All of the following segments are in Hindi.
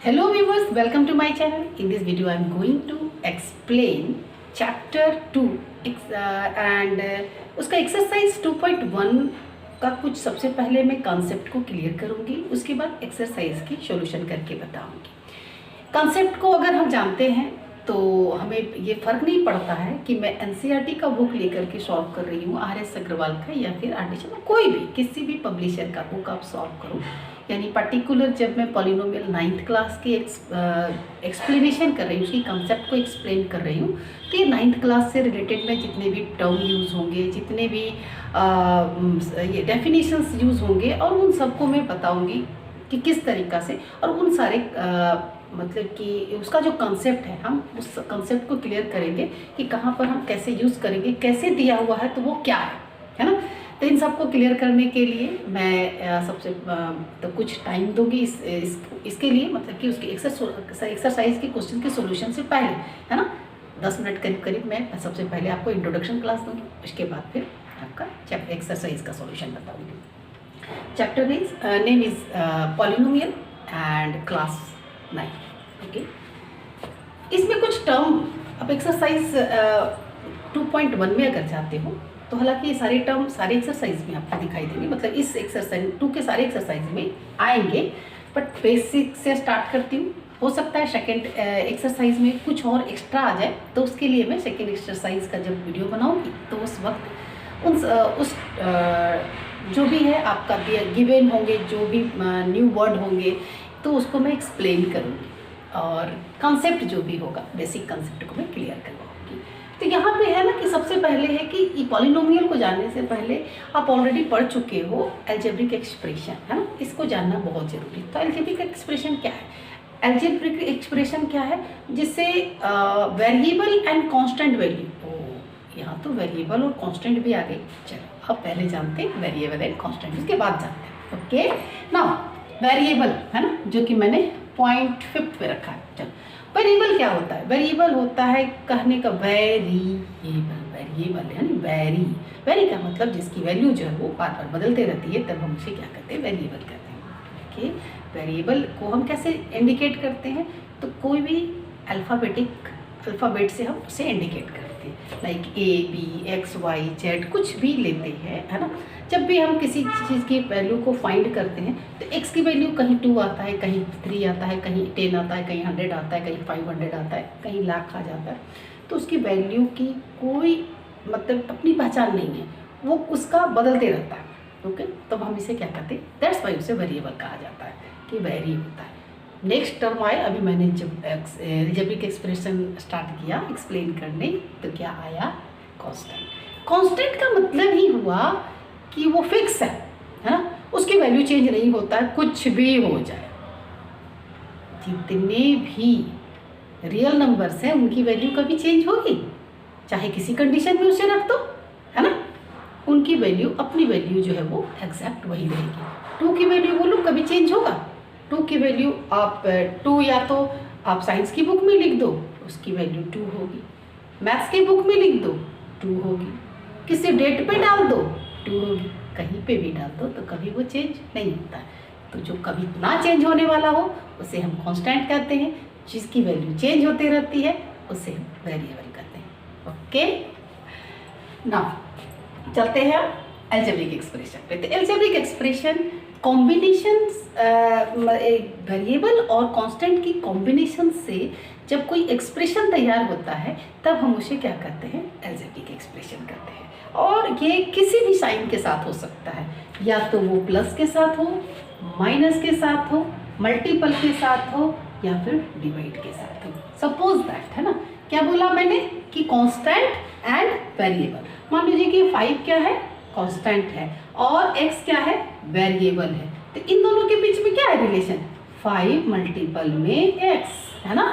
Hello viewers, welcome to my channel. In this video I am going to explain chapter 2 and उसका exercise 2.1 का कुछ सबसे पहले मैं concept को clear करूँगी, उसके बाद exercise की solution करके बताऊँगी। concept को अगर हम जानते हैं तो हमें ये फ़र्क नहीं पड़ता है कि मैं NCERT का बुक लेकर के सॉल्व कर रही हूँ, RS अग्रवाल का या फिर RD शर्मा, कोई भी किसी भी पब्लिशर का बुक आप सॉल्व करो। यानी पर्टिकुलर जब मैं पॉलिनोमियल 9th क्लास के एक्सप्लेनेशन कर रही हूँ, उसकी कंसेप्ट को एक्सप्लेन कर रही हूँ, तो ये 9th क्लास से रिलेटेड में जितने भी टर्म यूज़ होंगे, जितने भी ये डेफिनेशंस यूज़ होंगे और उन सबको मैं बताऊँगी कि किस तरीक़ा से, और उन सारे मतलब कि उसका जो कंसेप्ट है हम उस कंसेप्ट को क्लियर करेंगे कि कहाँ पर हम कैसे यूज़ करेंगे, कैसे दिया हुआ है तो वो क्या है ना। तो इन सबको क्लियर करने के लिए मैं सबसे तो कुछ टाइम दूंगी इसके लिए, मतलब कि उसकी एक्सरसाइज के क्वेश्चन के सॉल्यूशन से पहले, है ना, 10 मिनट करीब मैं सबसे पहले आपको इंट्रोडक्शन क्लास दूंगी, उसके बाद फिर आपका एक्सरसाइज का सॉल्यूशन बताऊंगी। Chapter name is polynomial and class 9। Okay, इसमें कुछ टर्म अब एक्सरसाइज 2.1 में अगर जाते हो तो हालांकि ये सारे टर्म सारे एक्सरसाइज में आपको दिखाई देंगे, मतलब इस एक्सरसाइज 2 के सारे एक्सरसाइज में आएंगे, बट बेसिक से स्टार्ट करती हूँ। हो सकता है सेकंड एक्सरसाइज में कुछ और एक्स्ट्रा आ जाए, तो उसके लिए मैं सेकंड एक्सरसाइज का जब वीडियो बनाऊँगी तो उस वक्त उस जो भी है आपका गिवन होंगे, जो भी न्यू वर्ड होंगे, तो उसको मैं एक्सप्लेन करूँगी और कंसेप्ट जो भी होगा बेसिक कंसेप्ट को मैं क्लियर करवाऊँगी। तो यहाँ पे है ना कि सबसे पहले है कि पॉलिनोमियल को जानने से पहले आप ऑलरेडी पढ़ चुके हो अलजेब्रिक एक्सप्रेशन, है ना, इसको जानना बहुत ज़रूरी। तो अलजेब्रिक एक्सप्रेशन क्या है? अलजेब्रिक एक्सप्रेशन क्या है? जिससे वेरिएबल एंड कांस्टेंट वैल्यू, यहाँ तो वेरिएबल और कांस्टेंट भी आ गई। चलो अब पहले जानते हैं वेरिएबल एंड कांस्टेंट, उसके बाद जानते हैं। ओके ना, वेरिएबल है ना, जो कि मैंने पॉइंट 5 पे रखा है। चलो, वेरिएबल क्या होता है? वेरिएबल होता है कहने का वेरिएबल यानी वेरी का मतलब जिसकी वैल्यू जो है वो बार बार बदलते रहती है, तब हम उसे क्या कहते हैं? वेरिएबल कहते हैं। ओके, वेरिएबल को हम कैसे इंडिकेट करते हैं? तो कोई भी अल्फ़ाबेट से हम उसे इंडिकेट करते हैं, like A, B, X, Y, Z कुछ भी लेते हैं, है ना। जब भी हम किसी चीज़ की वैल्यू को फाइंड करते हैं तो x की वैल्यू कहीं 2 आता है, कहीं 3 आता है, कहीं 10 आता है, कहीं 100 आता है, कहीं 500 आता है, कहीं लाख आ जाता है, तो उसकी वैल्यू की कोई मतलब अपनी पहचान नहीं है, वो उसका बदलते रहता है। ओके, तब हम इसे क्या कहते हैं? दैट्स वाई उसे वेरिएबल कहा जाता है कि वेरी होता है। नेक्स्ट टर्म आए, अभी मैंने जब अलजेब्रिक एक्सप्रेशन स्टार्ट किया एक्सप्लेन करने, तो क्या आया? कांस्टेंट। कांस्टेंट का मतलब ही हुआ कि वो फिक्स है ना, उसकी वैल्यू चेंज नहीं होता है, कुछ भी हो जाए। जितने भी रियल नंबर्स हैं उनकी वैल्यू कभी चेंज होगी, चाहे किसी कंडीशन में उसे रख दो, है ना, उनकी वैल्यू अपनी वैल्यू जो है वो एग्जैक्ट वही रहेगी। 2 की वैल्यू बोलो कभी चेंज होगा? 2 की वैल्यू आप 2 या तो आप साइंस की बुक में लिख दो, उसकी वैल्यू 2 होगी, मैथ्स की बुक में लिख दो 2 होगी, किसी डेट पे डाल दो 2 होगी, कहीं पे भी डाल दो तो कभी वो चेंज नहीं होता है। तो जो कभी ना चेंज होने वाला हो उसे हम कांस्टेंट कहते हैं, जिसकी वैल्यू चेंज होती रहती है उसे हम वेरिएबल कहते हैं। ओके, नाउ चलते हैं अलजेब्रिक एक्सप्रेशन पे। तो अलजेब्रिक एक्सप्रेशन कॉम्बिनेशंस वेरिएबल और कांस्टेंट की कॉम्बिनेशन से जब कोई एक्सप्रेशन तैयार होता है तब हम उसे क्या कहते हैं? अलजेब्रिक एक्सप्रेशन कहते हैं। और ये किसी भी साइन के साथ हो सकता है, या तो वो प्लस के साथ हो, माइनस के साथ हो, मल्टीपल के साथ हो, या फिर डिवाइड के साथ हो। सपोज दैट, है ना, क्या बोला मैंने कि कांस्टेंट एंड वेरिएबल। मान लीजिए कि 5 क्या है? कांस्टेंट है, और x क्या है? वेरिएबल है। तो इन दोनों के बीच में क्या है रिलेशन? 5 मल्टीपल में x, है ना।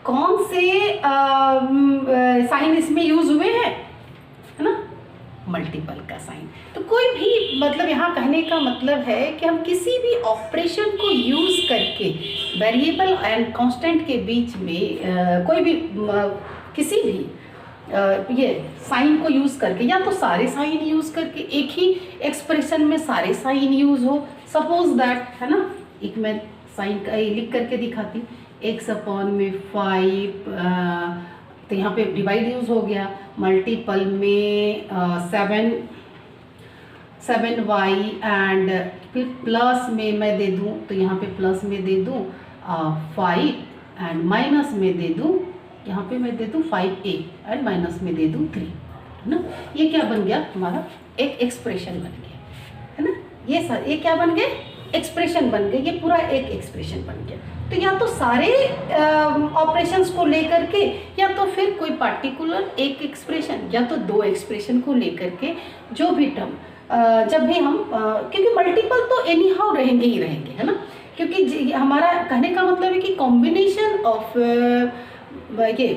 कौन से साइन इसमें यूज हुए हैं? है ना, मल्टीपल का साइन। तो कोई भी मतलब यहाँ कहने का मतलब है कि हम किसी भी ऑपरेशन को यूज़ करके वेरिएबल एंड कांस्टेंट के बीच में कोई भी किसी भी ये साइन को यूज़ करके, या तो सारे साइन यूज़ करके, एक ही एक्सप्रेशन में सारे साइन यूज़ हो। सपोज दैट, है ना, एक मैं साइन का लिख करके दिखाती, x अपॉन में 5, तो यहाँ पे डिवाइड यूज हो गया, मल्टीपल में 7y एंड फिर प्लस में मैं दे दूँ, तो यहाँ पे प्लस में दे दूँ 5 एंड माइनस में दे दूँ, यहाँ पे मैं दे दूँ 5a एंड माइनस में दे दूँ 3, है ना। ये क्या बन गया हमारा, एक एक्सप्रेशन बन गया, है ना। ये क्या बन गए, एक्सप्रेशन बन गए, ये पूरा एक एक्सप्रेशन बन गया। तो या तो सारे ऑपरेशंस को लेकर के, या तो फिर कोई पार्टिकुलर एक एक्सप्रेशन, या तो दो एक्सप्रेशन को लेकर के जो भी टर्म जब भी हम क्योंकि मल्टीपल तो एनी हाउ रहेंगे ही रहेंगे, है ना। क्योंकि हमारा कहने का मतलब है कि कॉम्बिनेशन ऑफ ये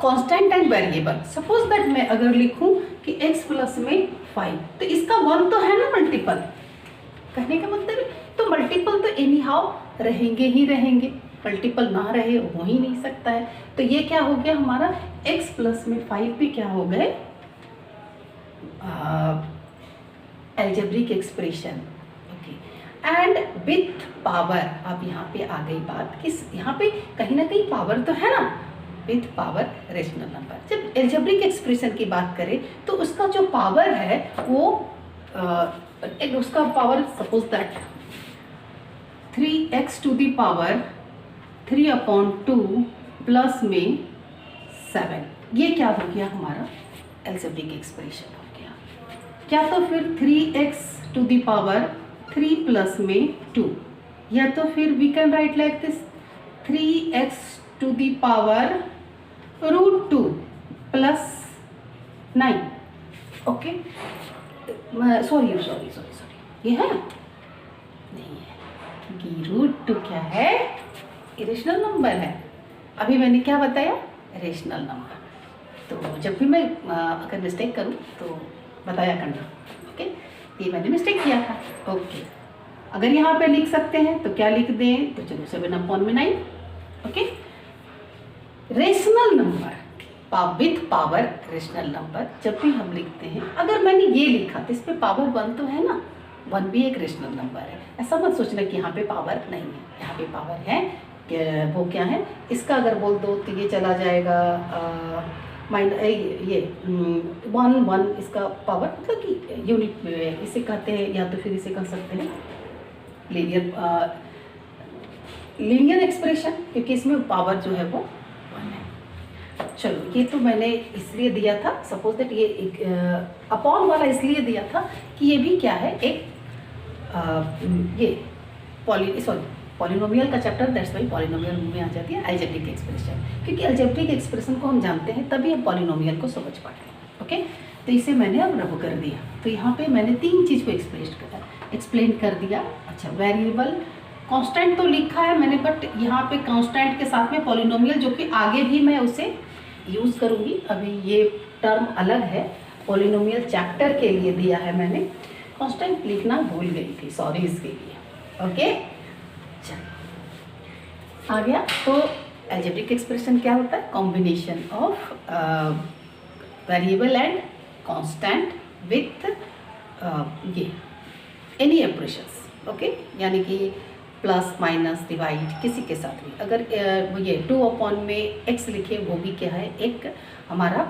constant and variable. Suppose that मैं अगर लिखूं कि x प्लस में 5, तो इसका 1 तो है ना मल्टीपल, कहने का मतलब है तो मल्टीपल तो एनी हाउ रहेंगे ही रहेंगे, मल्टीपल ना रहे हो ही नहीं सकता है। तो ये क्या हो गया हमारा, x प्लस में 5 भी क्या हो गए, algebraic expression, okay. And with power, अब यहाँ पे आ गई बात कि यहाँ पे कहीं ना कहीं पावर तो है ना, विथ पावर रेशनल नंबर। जब एल्जेब्रिक एक्सप्रेशन की बात करें तो उसका जो पावर है वो उसका power suppose that 3x to the power 3/2 plus में 7, ये क्या हो गया हमारा एल्जेब्रिक एक्सप्रेशन हो गया। क्या तो फिर 3x to the power 3 plus में 2, या तो फिर we can write like this 3x to the power √2 plus 9, okay. Sorry, ये है नहीं है, क्योंकि √2 क्या है, इरेशनल नंबर है। अभी मैंने क्या बताया, रेशनल नंबर। तो जब भी मैं अगर मिस्टेक करूं तो बताया करना, ओके। ये मैंने मिस्टेक किया था, ओके। अगर यहाँ पे लिख सकते हैं तो क्या लिख दें, तो चलो 7/9, okay. Rational number with power rational number जब भी हम लिखते हैं, अगर मैंने ये लिखा तो इस पे पावर 1 तो है ना, 1 भी एक रेशनल नंबर है। ऐसा मत सोचना कि यहाँ पे पावर नहीं है, यहाँ पे पावर है। वो क्या है, इसका अगर बोल दो तो ये चला जाएगा ये 1 इसका पावर, मतलब कि यूनिट में इसे कहते हैं, या तो फिर इसे कह सकते हैं लीनियर एक्सप्रेशन, क्योंकि इसमें पावर जो है वो 1 है। चलो, ये तो मैंने इसलिए दिया था, सपोज दैट ये एक अपॉन वाला इसलिए दिया था कि ये भी क्या है, एक ये पॉलिनोमियल का चैप्टर, दैट्स वाई पॉलिनोमियल में आ जाती है अलजेब्रिक एक्सप्रेशन, क्योंकि अलजेब्रिक एक्सप्रेशन को हम जानते हैं तभी हम पॉलिनोमियल को समझ पाते हैं, ओके। तो इसे मैंने अब रब कर दिया, तो यहाँ पे मैंने 3 चीज़ को एक्सप्लेन कर दिया। अच्छा, वेरिएबल कांस्टेंट तो लिखा है मैंने, बट यहाँ पे कांस्टेंट के साथ में पॉलिनोमियल, जो कि आगे भी मैं उसे यूज़ करूँगी। अभी ये टर्म अलग है, पॉलिनोमियल चैप्टर के लिए दिया है मैंने, कांस्टेंट लिखना भूल गई थी, सॉरी इसके लिए, ओके। चलो आ गया। तो अलजेब्रिक एक्सप्रेशन क्या होता है, combination of variable and constant with ये एनी ऑपरेशंस, ओके। यानी कि प्लस माइनस डिवाइड किसी के साथ भी, अगर ये 2 में x लिखे, वो भी क्या है, एक हमारा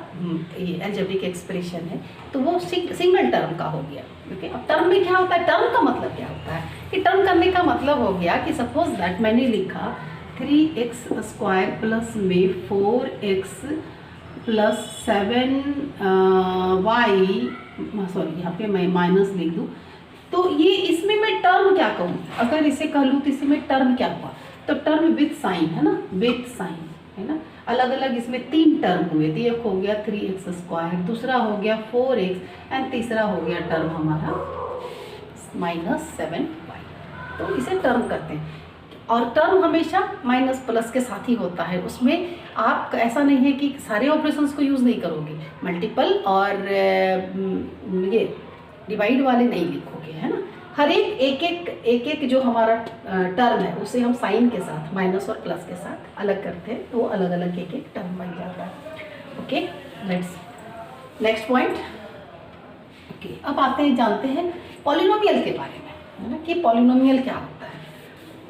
ये अलजेब्रिक एक्सप्रेशन है, तो वो सिंगल टर्म का हो गया, ओके। अब टर्म में क्या होता है, टर्म का मतलब क्या होता है, कि टर्म करने का मतलब हो गया कि सपोज दैट मैंने लिखा 3x² प्लस में 4x प्लस 7y, सॉरी यहाँ पे मैं माइनस लिख दूँ, तो ये इसमें मैं टर्म क्या कहूँ, अगर इसे कह लूँ तो इसमें टर्म क्या हुआ, तो टर्म विथ साइन है ना, विथ साइन है ना। अलग अलग इसमें 3 टर्म हुए, तो एक हो गया 3x², दूसरा हो गया 4x एंड तीसरा हो गया टर्म हमारा -7y। तो इसे टर्म करते हैं, और टर्म हमेशा माइनस प्लस के साथ ही होता है। उसमें आप ऐसा नहीं है कि सारे ऑपरेशंस को यूज़ नहीं करोगे, मल्टीपल और ये डिवाइड वाले नहीं लिखोगे, है ना। हर एक जो हमारा टर्म है उसे हम साइन के साथ, माइनस और प्लस के साथ अलग करते हैं, तो वो अलग अलग एक टर्म बन जाता है, ओके। Next point, okay. अब आते हैं, जानते हैं पॉलिनोमियल के बारे में, है ना, कि पॉलिनोमियल क्या होता है।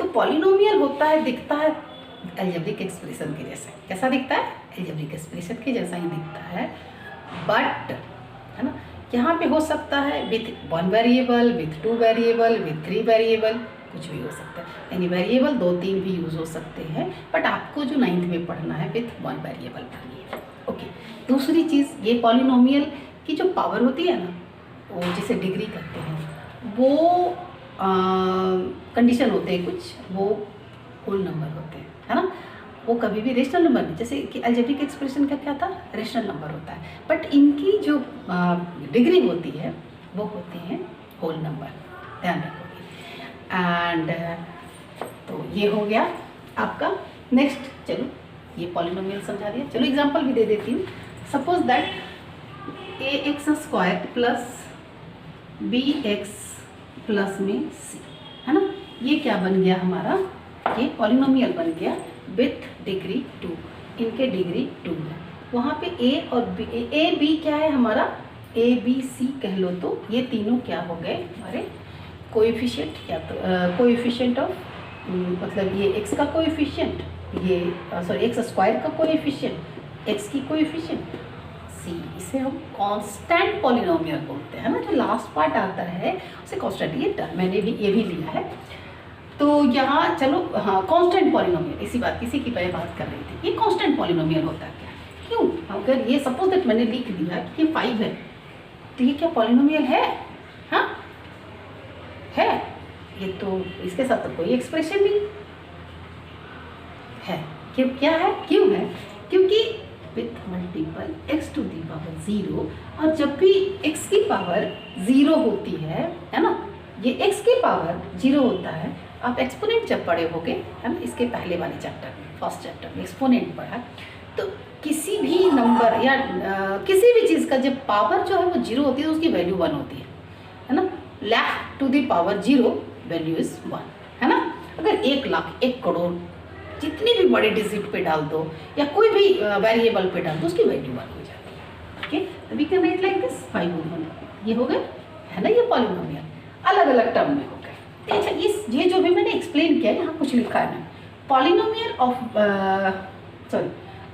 तो पॉलिनोमियल होता है, दिखता है अलजेब्रिक एक्सप्रेशन के जैसा। कैसा दिखता है? अलजेब्रिक एक्सप्रेशन के जैसा ही दिखता है, बट है ना, यहाँ पे हो सकता है with 1 variable, with 2 variable, with 3 variable, कुछ भी हो सकता है। यानी वेरिएबल 2-3 भी यूज़ हो सकते हैं, बट आपको जो 9th में पढ़ना है विथ 1 वेरिएबल पढ़नी है। ओके, दूसरी चीज़, ये पॉलिनोमियल की जो पावर होती है ना, वो जिसे डिग्री कहते हैं, वो कंडीशन होते हैं कुछ, वो होल नंबर होते हैं, है ना। वो कभी भी रेशनल नंबर नहीं, जैसे कि अलजेब्रिक एक्सप्रेशन का क्या था, रेशनल नंबर होता है, बट इनकी जो डिग्री होती है वो होते हैं होल नंबर, ध्यान रखोगे। एंड तो ये हो गया आपका। नेक्स्ट, चलो ये पॉलिनोमियल समझा दिया, चलो एग्जांपल भी दे देती हूँ। Suppose that ax² plus bx plus में c, है ना, ये क्या बन गया हमारा, ये पॉलिनोमियल बन गया विथ डिग्री 2, इनके डिग्री 2 है। वहाँ पे a और b, a b क्या है हमारा, a b c कह लो, तो ये तीनों क्या हो गए हमारे कोएफिशिएंट, क्या तो कोएफिशिएंट ऑफ, मतलब ये x का कोएफिशिएंट, ये सॉरी x² का कोएफिशिएंट, x की कोएफिशिएंट c, इसे हम कांस्टेंट पॉलिनोमियल बोलते हैं ना। जो लास्ट पार्ट आता है उसे कांस्टेंट, ये टर्म मैंने भी ये भी लिया है। तो यहाँ चलो, हाँ, कांस्टेंट पॉलिनोमियल, इसी की मैं बात कर रही थी। ये कांस्टेंट पॉलिनोमियल होता है क्या, क्यों, अगर ये सपोज दैट मैंने लिख दिया कि ये 5 है, तो ये क्या पॉलिनोमियल है? हाँ है, ये तो इसके साथ तो कोई एक्सप्रेशन नहीं है। क्यों, क्या है, क्यों है? क्योंकि with multiple x to the power 0, और जब भी x की पावर 0 होती है ना, ये x की पावर 0 होता है। आप एक्सपोनेंट जब पढ़े होगे, है ना, इसके पहले वाले चैप्टर में, फर्स्ट चैप्टर में एक्सपोनेंट पढ़ा, तो किसी भी नंबर या किसी भी चीज़ का जब पावर जो है वो 0 होती है तो उसकी वैल्यू 1 होती है ना। लाख to the power 0 value is 1, है ना। अगर 1 लाख, 1 करोड़, जितनी भी बड़े डिजिट पे डाल दो या कोई भी वेरिएबल पे डाल दो, उसकी वैल्यू 1 हो जाती है। ओके, तो we can write like this 5 और 1, ये हो गए, है ना, ये पॉलिनोमियल अलग अलग टर्म में हो गए। अच्छा, ये जो भी मैंने एक्सप्लेन किया, यहाँ कुछ लिखा है ना, polynomial of sorry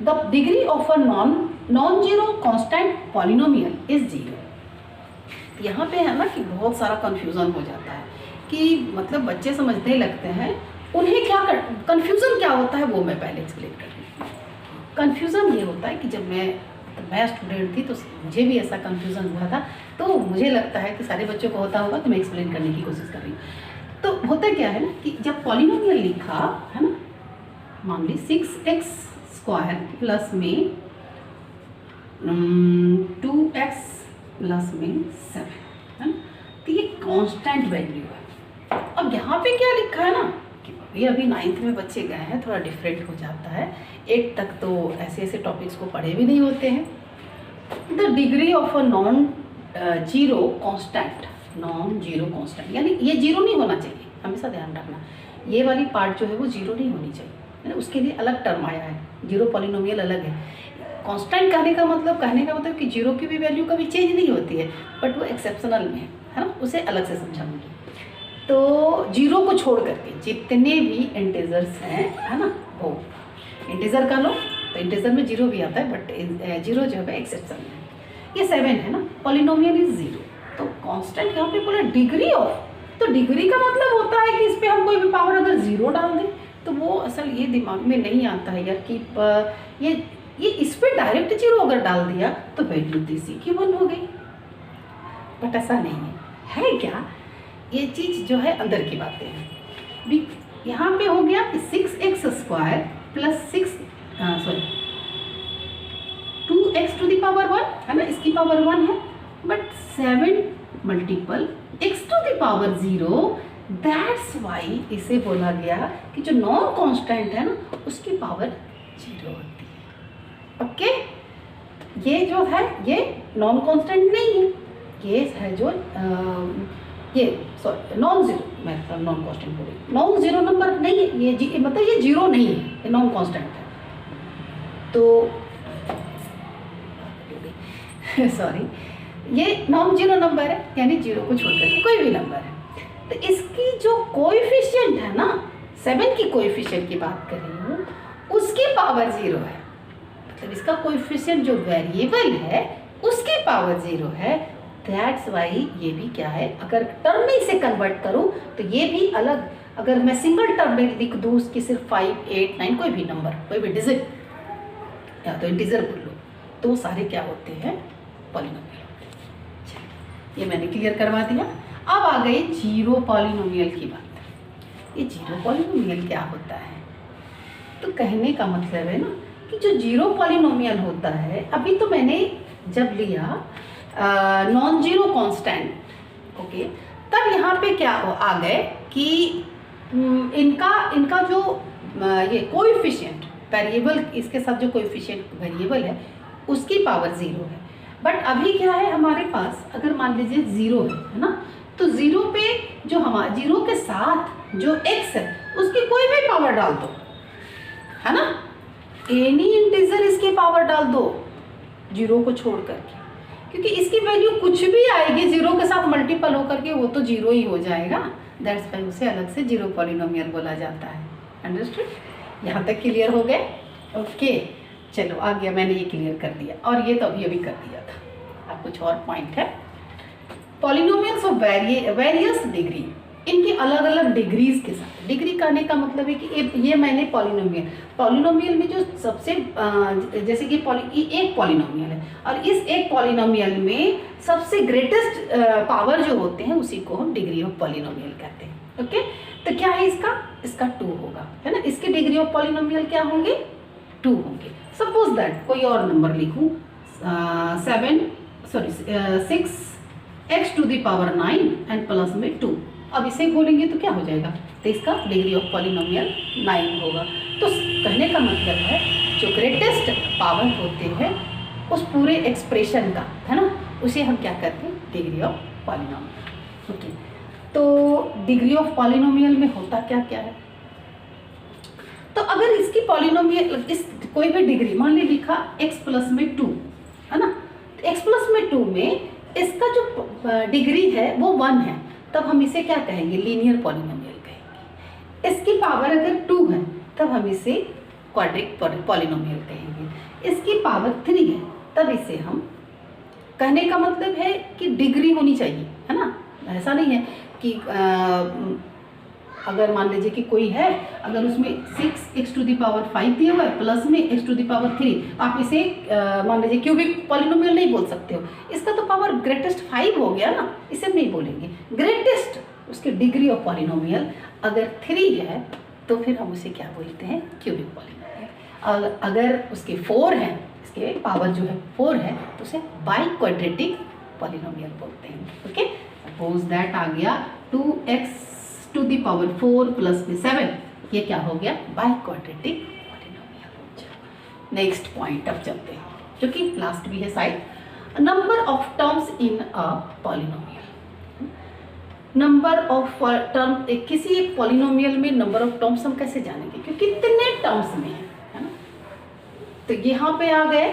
the degree of a non zero constant polynomial is 0। यहाँ पे है ना कि बहुत सारा कंफ्यूजन हो जाता है कि मतलब बच्चे समझने लगते हैं, उन्हें क्या कंफ्यूजन क्या होता है वो मैं पहले एक्सप्लेन कर रही हूँ। कंफ्यूजन ये होता है कि जब मैं स्टूडेंट थी तो मुझे भी ऐसा कंफ्यूजन हुआ था, तो मुझे लगता है कि सारे बच्चों को होता होगा, तो मैं एक्सप्लेन करने की कोशिश कर रही हूँ। तो होता क्या है ना कि जब पॉलिनोमियल लिखा है ना, मान ली 6x² प्लस में 2x प्लस में 7, है ना, तो ये कांस्टेंट वैल्यू है। अब यहाँ पे क्या लिखा है ना कि अभी 9th में बच्चे गए हैं, थोड़ा डिफरेंट हो जाता है, 8 तक तो ऐसे ऐसे टॉपिक्स को पढ़े भी नहीं होते हैं। The degree of a non zero constant, यानी ये 0 नहीं होना चाहिए, हमेशा ध्यान रखना, ये वाली पार्ट जो है वो 0 नहीं होनी चाहिए, है ना। उसके लिए अलग टर्म आया है, जीरो पॉलिनोमियल अलग है। कांस्टेंट कहने का मतलब कि 0 की भी वैल्यू कभी चेंज नहीं होती है, बट वो एक्सेप्शनल में है ना, उसे अलग से समझाऊंगी। तो 0 को छोड़ करके जितने भी इंटीजर्स हैं, है ना, वो इंटीजर का लो तो इंटीजर में 0 भी आता है, बट 0 जो है एक्सेप्शन है। ये 7 है ना, पॉलिनोमियल इज 0। तो कांस्टेंट यहाँ पे बोला डिग्री ऑफ, तो डिग्री का मतलब होता है कि इस पर हम कोई भी पावर अगर 0 डाल दें, तो वो असल ये दिमाग में नहीं आता है यार कि ये इस पर डायरेक्ट 0 अगर डाल दिया तो वैल्यू इसी की 1 हो गई, बट ऐसा नहीं है क्या, ये चीज़ जो है अंदर की बातें हैं। भी यहाँ पे हो गया कि 6x² plus 2x to the power 1, है ना, इसकी पावर 1 है, but 7 multiple x to the power 0, that's why इसे बोला गया कि जो नॉन कांस्टेंट है ना उसकी पावर 0 होती है। ओके, ये जो है ये नॉन कांस्टेंट नहीं है, ये है जो ये सॉरी नॉन जीरो, मैं नॉन कांस्टेंट बोली, नॉन जीरो नंबर नहीं है ये, मतलब ये 0 नहीं है, ये नॉन कांस्टेंट है। तो सॉरी, ये नॉन जीरो नंबर है, यानी 0 को छोड़ करके कोई भी नंबर है। तो इसकी जो कोएफिशिएंट है ना, 7 की कोएफिशिएंट की बात कर रही हूँ, उसकी पावर 0 है, मतलब इसका कोएफिशिएंट जो वेरिएबल है उसकी पावर 0 है। दैट्स वाई ये भी क्या है, अगर टर्म में इसे कन्वर्ट करूँ तो ये भी अलग, अगर मैं सिंगल टर्म में लिख दूँ उसकी सिर्फ 5, 8, 9 कोई भी नंबर, कोई भी डिजिट या तो इंटीजर बोल लो, तो सारे क्या होते हैं, पॉलिनोमियल होते हैं। ये मैंने क्लियर करवा दिया। अब आ गई जीरो पॉलिनोमियल की बात। ये जीरो पॉलिनोमियल क्या होता है, तो कहने का मतलब है ना कि जो जीरो पॉलिनोमियल होता है, अभी तो मैंने जब लिया नॉन जीरो कांस्टेंट, ओके, तब यहाँ पे क्या आ गए कि इनका जो ये कोएफिशिएंट वेरिएबल, इसके साथ जो कोएफिशिएंट वेरिएबल है उसकी पावर 0 है। बट अभी क्या है हमारे पास, अगर मान लीजिए 0 है ना, तो 0 पे जो हमारा 0 के साथ जो x है उसकी कोई भी पावर डाल दो, है ना, एनी इंटीजर इसकी पावर डाल दो 0 को छोड़ करके, क्योंकि इसकी वैल्यू कुछ भी आएगी 0 के साथ मल्टीपल होकर के वो तो 0 ही हो जाएगा। दैट्स वाई उसे अलग से जीरो पॉलिनोमियल बोला जाता है। अंडरस्टूड? यहाँ तक क्लियर हो गए? ओके, चलो आ गया, मैंने ये क्लियर कर दिया, और ये तो अभी अभी कर दिया था। अब कुछ और पॉइंट है। पॉलिनोमियल्स ऑफ वेरियस डिग्री, इनकी अलग अलग डिग्रीज के साथ, डिग्री कहने का मतलब है कि ये मैंने पॉलिनोमियल में जो सबसे जैसे कि एक पॉलिनोमियल है, और इस एक पॉलिनोमियल में सबसे ग्रेटेस्ट पावर जो होते हैं उसी को हम डिग्री ऑफ पॉलिनोमियल कहते हैं। ओके, तो क्या है इसका 2 होगा, है ना। इसके डिग्री ऑफ पॉलिनोमियल क्या होंगे, 2 होंगे। सपोज दैट कोई और नंबर लिखूं, 6x to the power 9 and plus में 2। अब इसे बोलेंगे तो क्या हो जाएगा, तो इसका डिग्री ऑफ पॉलिनोमियल 9 होगा। तो कहने का मतलब है जो ग्रेटेस्ट पावर होते हैं उस पूरे एक्सप्रेशन का, है ना, उसे हम क्या करते हैं, डिग्री ऑफ पॉलिनोमियल। ओके, तो डिग्री ऑफ पॉलिनोमियल में होता क्या क्या है, तो अगर इसकी पॉलिनोमियल इस कोई भी डिग्री, मान ली लिखा x प्लस में 2, है ना, तो x प्लस में 2 में इसका जो डिग्री है वो 1 है, तब हम इसे क्या कहेंगे, लीनियर पॉलिनोमियल कहेंगे। इसकी पावर अगर 2 है तब हम इसे क्वाड्रिक पॉलिनोमियल कहेंगे। इसकी पावर 3 है तब इसे हम, कहने का मतलब है कि डिग्री होनी चाहिए, है ना। ऐसा नहीं है कि अगर मान लीजिए कि कोई है, अगर उसमें 6x टू द पावर 5 दिया हुआ है प्लस में x टू द पावर 3, आप इसे मान लीजिए क्यूबिक पॉलिनोमियल नहीं बोल सकते हो, इसका तो पावर ग्रेटेस्ट 5 हो गया ना, इसे नहीं बोलेंगे। ग्रेटेस्ट उसकी डिग्री ऑफ पॉलिनोमियल अगर 3 है तो फिर हम उसे क्या बोलते हैं, क्यूबिक पॉलिनोमियल। अगर उसके 4 है, इसके पावर जो है 4 है, तो उसे बाई क्वाड्रेटिक पॉलिनोमियल बोलते हैं। ओके, सपोज दैट आ गया 2x to the power 4 plus में 7, ये क्या हो गया, by quadratic polynomial. Next point अब चलते हैं, जो कि लास्ट भी है शायद, number of terms in a polynomial. Number of term, किसी एक पॉलिनोमियल में नंबर ऑफ टर्म्स हम कैसे जानेंगे, क्योंकि कितने टर्म्स में है ना। तो यहाँ पे आ गए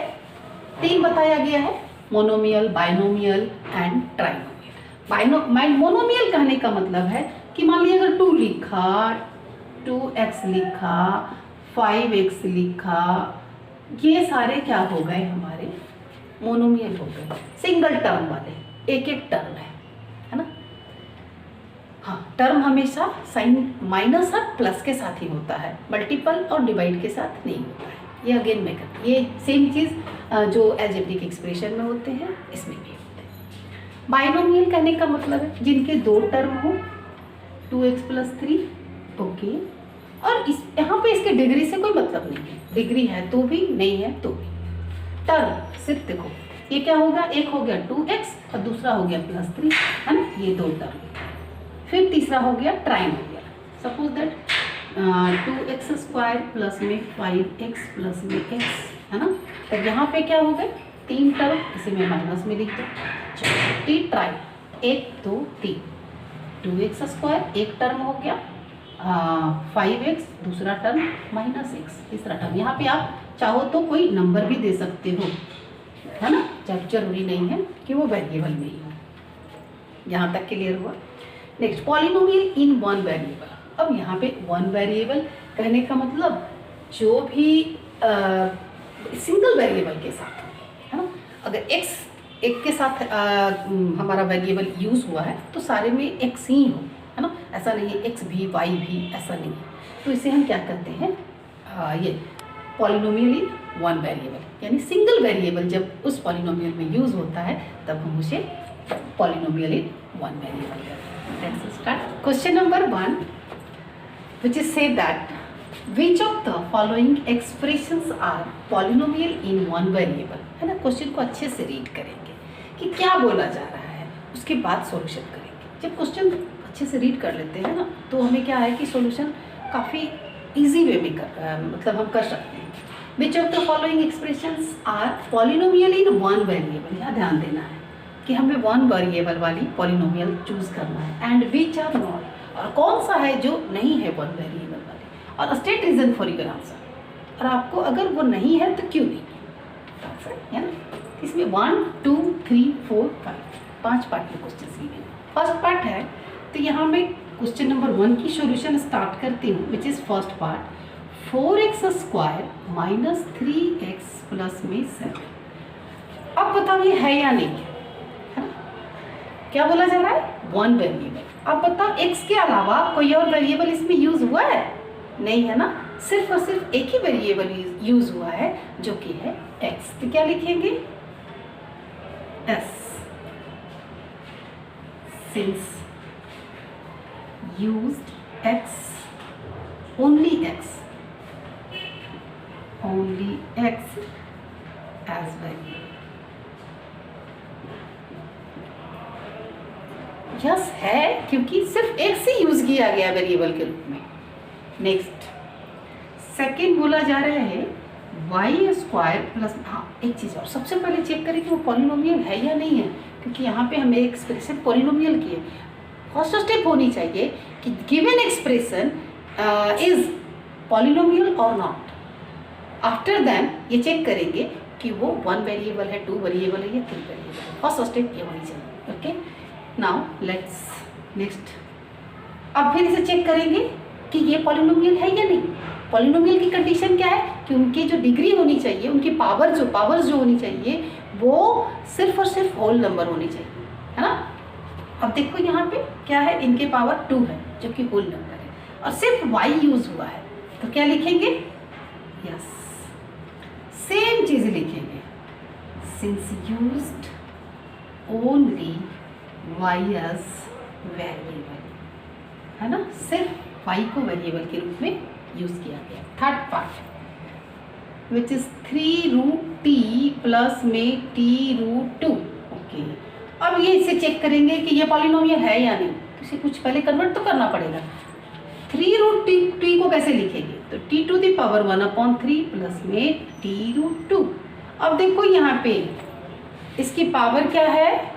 3 बताया गया है, monomial, binomial and trinomial. Monomial कहने का मतलब है कि मान लीजिए अगर 2 लिखा, 2x लिखा, 5x लिखा, ये सारे क्या हो गए, हमारे मोनोमियल हो गए, सिंगल टर्म वाले, एक एक टर्म है ना। हाँ, टर्म हमेशा साइन माइनस और प्लस के साथ ही होता है, मल्टीपल और डिवाइड के साथ नहीं होता है। ये अगेन मैं करती, ये सेम चीज़ जो अलजेब्रिक एक्सप्रेशन में होते हैं इसमें भी होते हैं। बाइनोमियल कहने का मतलब है जिनके 2 टर्म हो, 2x प्लस 3, ओके, और इस यहाँ पे इसके डिग्री से कोई मतलब नहीं है, डिग्री है तो भी, नहीं है तो भी। टर्म सिर्फ देखो, ये क्या होगा, एक हो गया 2x और दूसरा हो गया प्लस 3, है ना, ये 2 टर्म। फिर तीसरा हो गया trinomial, suppose that 2x square plus में 5x प्लस में x, है ना। तो यहाँ पे क्या हो गए, 3 टर्म, इसे मैं माइनस में लिख दूँ, टी ट्राई, 1 2 3, 2x स्क्वायर एक टर्म हो गया, 5x दूसरा टर्म, माइनस x तीसरा टर्म। यहाँ पे आप चाहो तो कोई नंबर भी दे सकते हो, है ना, जब जरूरी नहीं है कि वो वेरिएबल में ही हो। यहाँ तक क्लियर हुआ। Next, polynomial in one variable. अब यहाँ पे वन वेरिएबल कहने का मतलब जो भी सिंगल वेरिएबल के साथ है ना, अगर x एक के साथ हमारा वेरिएबल यूज़ हुआ है तो सारे में x ही हो, है ना, ऐसा नहीं है x भी y भी, ऐसा नहीं है। तो इसे हम क्या करते हैं, ये पॉलिनोमियल इन वन वेरिएबल, यानी सिंगल वेरिएबल जब उस पॉलिनोमियल में यूज़ होता है तब हम उसे पॉलिनोमियल इन वन वेरिएबल करते हैं। Let's start. Question number 1 which is say that which of the following expressions are polynomial in one variable, है ना। क्वेश्चन को अच्छे से रीड करेंगे कि क्या बोला जा रहा है, उसके बाद सॉल्यूशन करेंगे। जब क्वेश्चन अच्छे से रीड कर लेते हैं ना तो हमें क्या है कि सॉल्यूशन काफ़ी इजी वे में मतलब हम कर सकते हैं। Which of the following expressions are polynomial in one variable, यहाँ ध्यान देना है कि हमें वन वेरिएबल वाली पॉलिनोमियल चूज करना है। एंड विच आर नॉट, और कौन सा है जो नहीं है वन वेरिएबल वाले, और state reason for your answer. और आपको अगर वो नहीं है तो क्यों नहीं है ना। इसमें 1 2 3 4 5 5 पार्ट में क्वेश्चन दिए हैं। फर्स्ट पार्ट है तो यहाँ मैं क्वेश्चन नंबर 1 की सॉल्यूशन स्टार्ट करती हूँ, which is first part 4x² minus 3x plus में 7। अब बताओ ये है या नहीं है ना। क्या बोला जा रहा है, वन वेरिएबल। अब बताओ x के अलावा कोई और वेरिएबल इसमें यूज हुआ है, नहीं है ना, सिर्फ और सिर्फ एक ही वेरिएबल यूज हुआ है जो कि है x। तो क्या लिखेंगे, s since used x, only x as variable। Yes है क्योंकि सिर्फ x ही यूज किया गया वेरिएबल के रूप में। नेक्स्ट सेकेंड बोला जा रहा है y² प्लस, हाँ एक चीज़ और सबसे पहले चेक करें कि वो पॉलिनोमियल है या नहीं है, क्योंकि यहाँ पे हमें एक्सप्रेशन पॉलिनोमियल की है। फर्स्ट स्टेप होनी चाहिए कि गिवन एक्सप्रेशन इज पॉलिनोमियल और नॉट। आफ्टर देन ये चेक करेंगे कि वो वन वेरिएबल है, टू वेरिएबल है या थ्री वेरिएबल है। फर्स्ट स्टेप ये होनी चाहिए। Okay, now let's next. अब फिर इसे चेक करेंगे कि ये पॉलिनोमियल है या नहीं। पॉलिनोमियल की कंडीशन क्या है कि उनकी जो डिग्री होनी चाहिए, उनकी पावर्स जो होनी चाहिए वो सिर्फ और सिर्फ होल नंबर होनी चाहिए, है ना। अब देखो यहाँ पे क्या है, इनके पावर 2 है जो कि होल नंबर है, और सिर्फ y यूज हुआ है तो क्या लिखेंगे, यस सेम चीज लिखेंगे, since used only y as variable, है ना, सिर्फ y को वेरिएबल के रूप में यूज किया गया। Third part which is 3√t plus में t√2। ओके, अब ये इसे चेक करेंगे कि ये पॉलिनोमियल है या नहीं, तो इसे कुछ पहले कन्वर्ट तो करना पड़ेगा। 3√t को कैसे लिखेंगे, तो t⁻1/3 प्लस में t√2। अब देखो यहाँ पे इसकी पावर क्या है,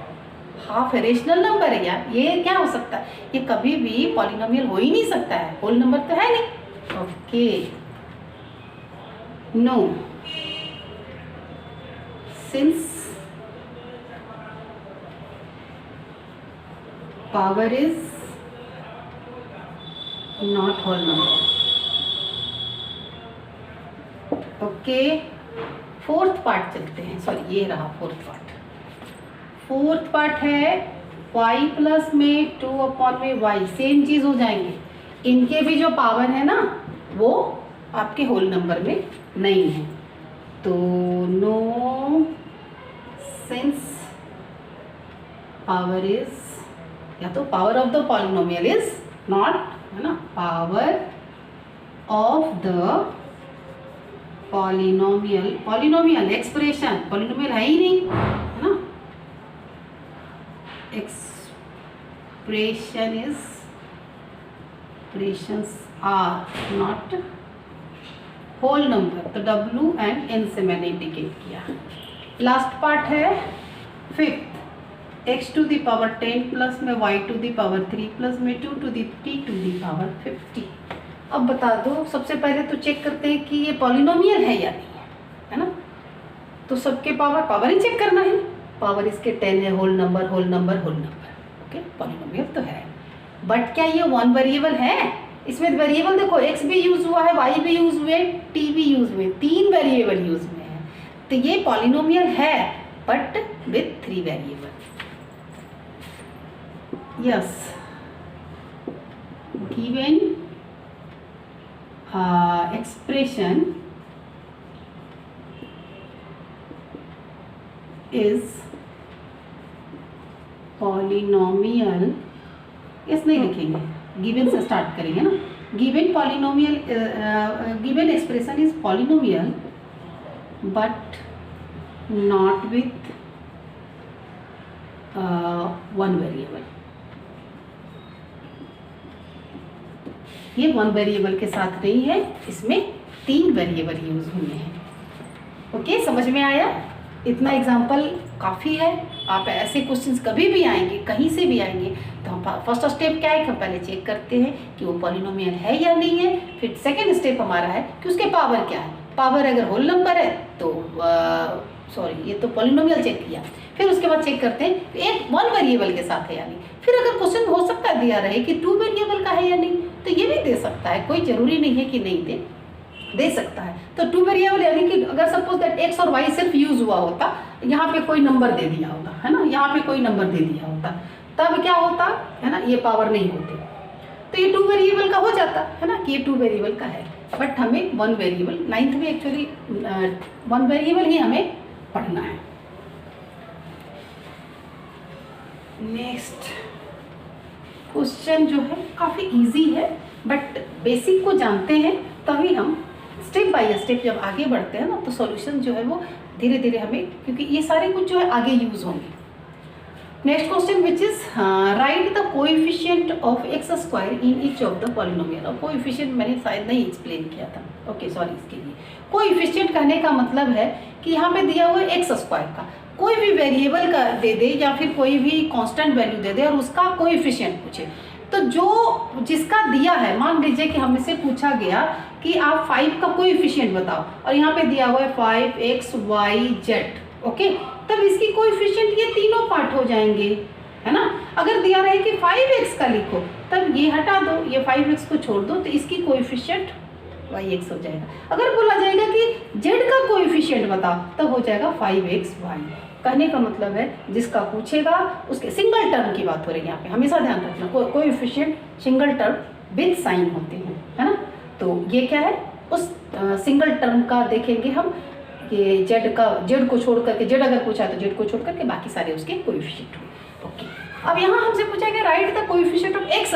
हाफ है, रेशनल नंबर है यार, ये क्या हो सकता है, ये कभी भी पॉलिनोमियल हो ही नहीं सकता है, होल नंबर तो है नहीं। Okay, no, since power is not whole number। Okay, fourth part चलते हैं, सॉरी ये रहा फोर्थ पार्ट। फोर्थ पार्ट है y प्लस में 2/y, सेम चीज हो जाएंगे। इनके भी जो पावर है ना वो आपके होल नंबर में नहीं है, तो नो, सिंस पावर इज, या तो power of the polynomial is not, है ना, power of the polynomial expression, polynomial है ही नहीं, है ना, expressions are not whole number, तो W एंड N से मैंने इंडिकेट किया। लास्ट पार्ट है फिफ्थ, x⁻10 प्लस में y⁻3 प्लस में 2t⁻50। अब बता दो, सबसे पहले तो चेक करते हैं कि ये पॉलिनोमियल है या नहीं है ना, तो सबके पावर ही चेक करना है। पावर इसके 10 है, होल नंबर। ओके, पॉलिनोमियल तो है, बट क्या ये वन वेरिएबल है, इसमें वेरिएबल देखो x भी यूज हुआ है, y भी यूज हुए, t भी यूज हुए, 3 वेरिएबल यूज हुए हैं। तो ये पॉलिनोमियल है but with 3 variable. Yes, given expression is polynomial, इस नहीं लिखेंगे, गिवन से स्टार्ट करेंगे ना। Given polynomial, given expression is polynomial but not with one variable. ये वन वेरिएबल के साथ नहीं है, इसमें 3 वेरिएबल यूज हुए हैं। ओके, समझ में आया? इतना एग्जाम्पल काफ़ी है। आप ऐसे क्वेश्चंस कभी भी आएंगे, कहीं से भी आएंगे, तो हम फर्स्ट स्टेप क्या है, हम पहले चेक करते हैं कि वो पॉलिनोमियल है या नहीं है। फिर सेकंड स्टेप हमारा है कि उसके पावर क्या है। पावर अगर होल नंबर है तो सॉरी, ये तो पॉलिनोमियल चेक किया। फिर उसके बाद चेक करते हैं कि एक 1 वेरिएबल के साथ है या नहीं। फिर अगर क्वेश्चन हो सकता है दिया रहे कि 2 वेरिएबल का है या नहीं, तो ये भी दे सकता है, कोई जरूरी नहीं है कि नहीं दे सकता है। तो 2 वेरिएबल यानी कि अगर सपोज दैट x और y सिर्फ यूज हुआ होता, यहाँ पे कोई नंबर दे दिया होता है ना, यहाँ पे कोई नंबर दे दिया होता, तब क्या होता है ना, ये पावर नहीं होती। तो ये 2 वेरिएबल का हो जाता है ना कि ये 2 वेरिएबल का है, बट हमें 1 वेरिएबल, 9th में एक्चुअली 1 वेरिएबल ही हमें पढ़ना है। नेक्स्ट क्वेश्चन जो है काफ़ी इजी है, बट बेसिक को जानते हैं तभी हम स्टेप बाय स्टेप जब आगे बढ़ते हैं ना, तो सॉल्यूशन जो है वो धीरे धीरे हमें, क्योंकि ये सारे कुछ जो है आगे यूज होंगे। Next question which is right the coefficient of x square in each of the polynomial. और कोएफिशिएंट मैंने शायद नहीं एक्सप्लेन किया था, ओके सॉरी इसके लिए। कोएफिशिएंट कहने का मतलब है कि यहाँ पे दिया हुआ है एक्स स्क्वायर का कोई भी वेरिएबल का दे दे या फिर कोई भी कांस्टेंट वैल्यू दे दे और उसका कोएफिशिएंट पूछे। तो जो जिसका दिया है, मान लीजिए कि हमसे पूछा गया कि आप 5 का कोएफिशिएंट बताओ, और यहाँ पे दिया हुआ है 5x y z, ओके, तब इसकी कोएफिशिएंट ये तीनों पार्ट हो जाएंगे, है ना। अगर दिया रहे कि 5x का लिखो, तब ये हटा दो, ये 5x को छोड़ दो, तो इसकी कोएफिशिएंट yx हो जाएगा। अगर बोला जाएगा कि z का कोएफिशिएंट बताओ, तब हो जाएगा 5xy। कहने का मतलब है जिसका पूछेगा उसके सिंगल टर्म की बात हो रही है यहाँ पे, हमेशा ध्यान रखना coefficient single term with sign होते हैं, है ना। तो ये क्या है, उस सिंगल टर्म का देखेंगे हम कि जेड को छोड़ करके, जेड अगर पूछा तो जेड को छोड़ करके बाकी सारे उसके कोएफिशिएंट हुए। ओके, अब यहाँ हमसे पूछा गया write the coefficient of x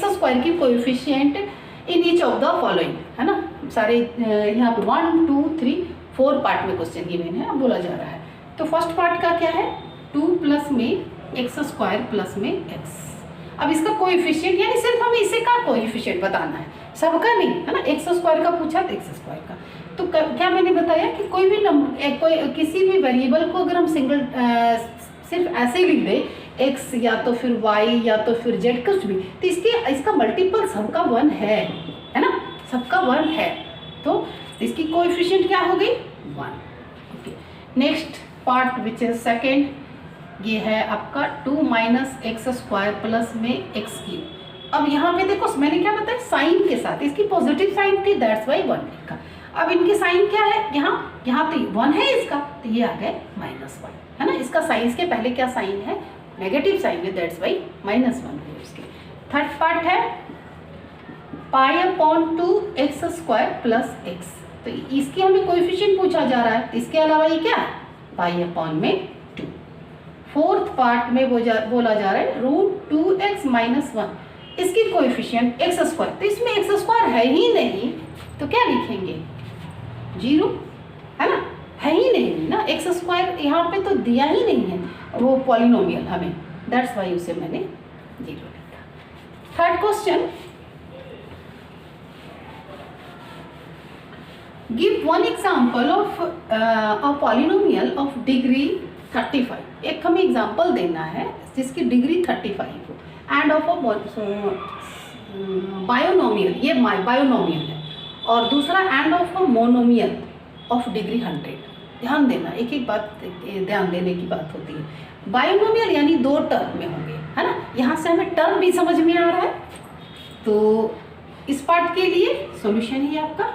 square की coefficient in each of the following, है ना। सारे यहाँ पर 1 2 3 4 पार्ट में क्वेश्चन गिवन है, बोला जा रहा है। तो फर्स्ट पार्ट का क्या है, 2 प्लस में एक्स स्क्वायर प्लस में एक्स। अब इसका कोएफिशिएंट यानी सिर्फ हमें इसे का कोएफिशिएंट बताना है, सबका नहीं, है ना। एक्स स्क्वायर का पूछा तो एक्स स्क्वायर का। तो क्या मैंने बताया कि कोई भी नंबर, कोई किसी भी वेरिएबल को अगर हम सिंगल सिर्फ ऐसे लिख दे एक्स या तो फिर वाई या तो फिर जेड कुछ भी, तो इसका मल्टीपल सबका 1 है ना, सबका 1 है। तो इसकी कोएफिशिएंट क्या हो गई, 1। Okay, next part which is second, ये है आपका 2 माइनस एक्स स्क्वायर प्लस में एक्स क्यूब। अब यहाँ पे देखो मैंने क्या बताया, साइन के साथ, इसकी पॉजिटिव साइन थी, दैट्स वाई 1 लिखा। अब इनकी साइन क्या है, यहाँ तो 1 है इसका, तो ये आ गए -1, है ना। इसका साइन, इसके पहले क्या साइन है, नेगेटिव साइन है, दैट्स वाई -1 हुए इसके। थर्ड पार्ट है π/2 एक्स स्क्वायर प्लस एक्स। तो इसकी हमें कोएफिशिएंट पूछा जा रहा है, इसके अलावा ये क्या है, π/2। फोर्थ पार्ट में बोला जा रहा है √2x - 1, इसकी कोएफिशिएंट एक्स स्क्वायर। तो इसमें एक्स स्क्वायर है ही नहीं, तो क्या लिखेंगे, 0, है ना, है ही नहीं ना, एक्स स्क्वायर यहाँ पे तो दिया ही नहीं है वो पॉलिनोमियल हमें, दैट्स वाई उसे मैंने 0 लिखा। Third question, give one example of a polynomial of degree 35। एक हमें एग्जाम्पल देना है जिसकी डिग्री 35 हो, एंड ऑफ अ बायोनोमियल, ये बायोनोमियल है, और दूसरा end of a monomial of degree 100। ध्यान देना, एक एक बात ध्यान देने की बात होती है। बायोनोमियल यानी 2 टर्म में होंगे, है ना। यहाँ से हमें टर्म भी समझ में आ रहा है, तो इस पार्ट के लिए सॉल्यूशन है आपका,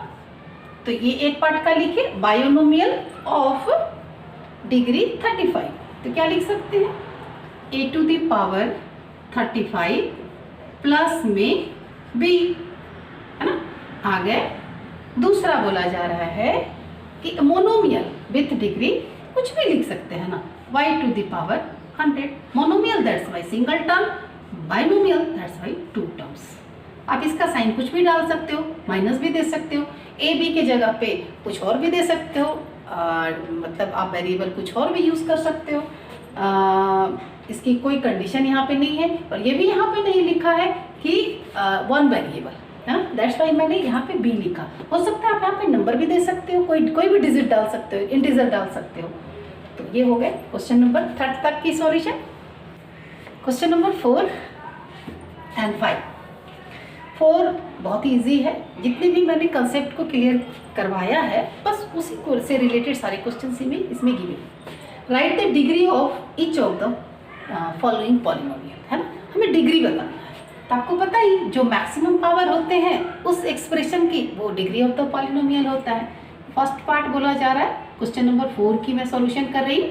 तो ये एक पार्ट का लिखे बायोनोमियल ऑफ डिग्री 35। तो क्या लिख सकते हैं, a to the power 35 plus में b, है ना। आगे दूसरा बोला जा रहा है कि मोनोमियल विथ डिग्री कुछ भी लिख सकते हैं ना, y to the power 100। Monomial that's why single term, binomial that's why 2 terms. आप इसका साइन कुछ भी डाल सकते हो, माइनस भी दे सकते हो, ए बी के जगह पे कुछ और भी दे सकते हो, मतलब आप वेरिएबल कुछ और भी यूज़ कर सकते हो। इसकी कोई कंडीशन यहाँ पे नहीं है, और ये भी यहाँ पे नहीं लिखा है कि 1 वेरिएबल, है ना। दैट्स वाई मैंने यहाँ पे बी लिखा। हो सकता है आप यहाँ पे नंबर भी दे सकते हो, कोई भी डिजिट डाल सकते हो, इंटीजर डाल सकते हो। तो ये हो गए क्वेश्चन नंबर 3 तक की सॉल्यूशन। Question number 4 and 5। 4 बहुत ही ईजी है, जितने भी मैंने कंसेप्ट को क्लियर करवाया है बस उसी को से रिलेटेड सारे क्वेश्चन इसमें गिवे। Write the degree of each of the following polynomial, है ना। हमें डिग्री बताना है, तो आपको पता ही जो मैक्सिमम पावर होते हैं उस एक्सप्रेशन की वो डिग्री ऑफ द पॉलिनोमियल होता है। फर्स्ट पार्ट बोला जा रहा है, क्वेश्चन नंबर 4 की मैं सॉल्यूशन कर रही हूँ।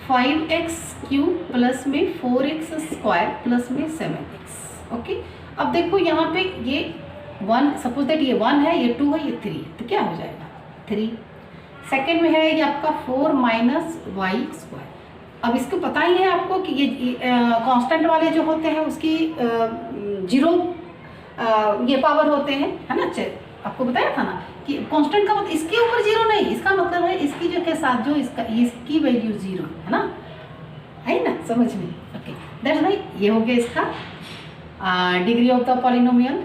5x³ प्लस में 4x² प्लस में 7x। ओके, अब देखो यहाँ पे ये 1, सपोज दैट ये 1 है, ये 2 है, ये 3 है, तो क्या हो जाएगा 3। सेकेंड में है ये आपका 4 माइनस y²। अब इसको पता ही है आपको कि ये कांस्टेंट वाले जो होते हैं उसकी 0 ये पावर होते हैं, है ना। आपको बताया था ना कि कांस्टेंट का मतलब इसके ऊपर 0 नहीं, इसका मतलब है इसकी जो के साथ जो इसकी वैल्यू 0 है ना, है ना, समझ में। ओके, दैट्स वाई ये हो गया इसका degree of the polynomial.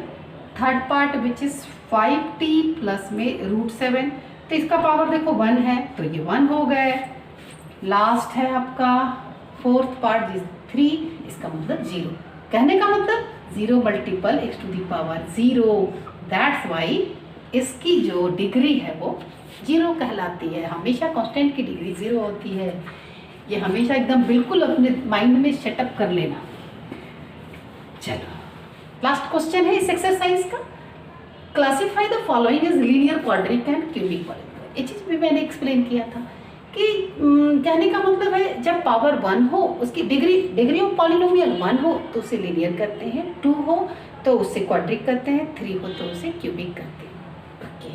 Third part which is 5t plus में √7, तो इसका पावर देखो 1 है, तो ये 1 हो गए। लास्ट है आपका फोर्थ पार्ट जिस 3, इसका मतलब 0। कहने का मतलब 0 multiple x to the power 0, that's why इसकी जो डिग्री है वो 0 कहलाती है। हमेशा कांस्टेंट की डिग्री 0 होती है, ये हमेशा एकदम बिल्कुल अपने माइंड में सेटअप कर लेना। चलो लास्ट क्वेश्चन है इस एक्सरसाइज का। Classify the following is linear quadric and cubic polynomial. ये चीज़ भी मैंने एक्सप्लेन किया था कि कहने का मतलब है जब पावर 1 हो, उसकी डिग्री ऑफ पॉलिनोमियल 1 हो तो उसे लीनियर करते हैं, 2 हो तो उससे क्वाड्रिक करते हैं, 3 हो तो उसे क्यूबिक करते हैं। ओके,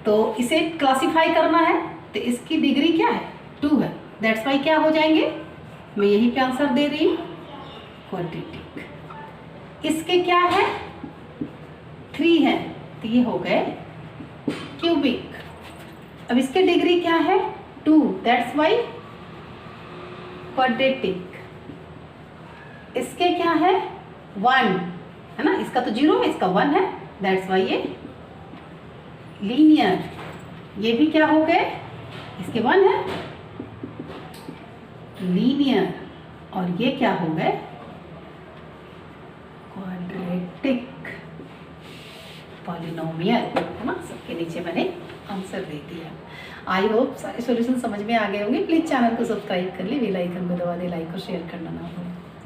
तो इसे क्लासिफाई करना है तो इसकी डिग्री क्या है 2 है, दैट्स वाई क्या हो जाएंगे, मैं यहीं पे आंसर दे रही हूँ क्वाड्रेटिक। इसके क्या है 3 है, तो ये हो गए क्यूबिक। अब इसके डिग्री क्या है 2, दैट्स वाई क्वाड्रेटिक। इसके क्या है 1 है ना, इसका तो 0 है, इसका 1 है, दैट्स वाई ये लीनियर। ये भी क्या हो गए, इसके 1 है लीनियर, और ये क्या हो गए क्वाड्रेटिक पॉलिनोमियल, है ना। सबके नीचे मैंने आंसर दे दिया। आई होप सारे सॉल्यूशन समझ में आ गए होंगे। प्लीज़ चैनल को सब्सक्राइब कर ले, बेल आइकन को दबा दे, लाइक और शेयर करना ना भूलें।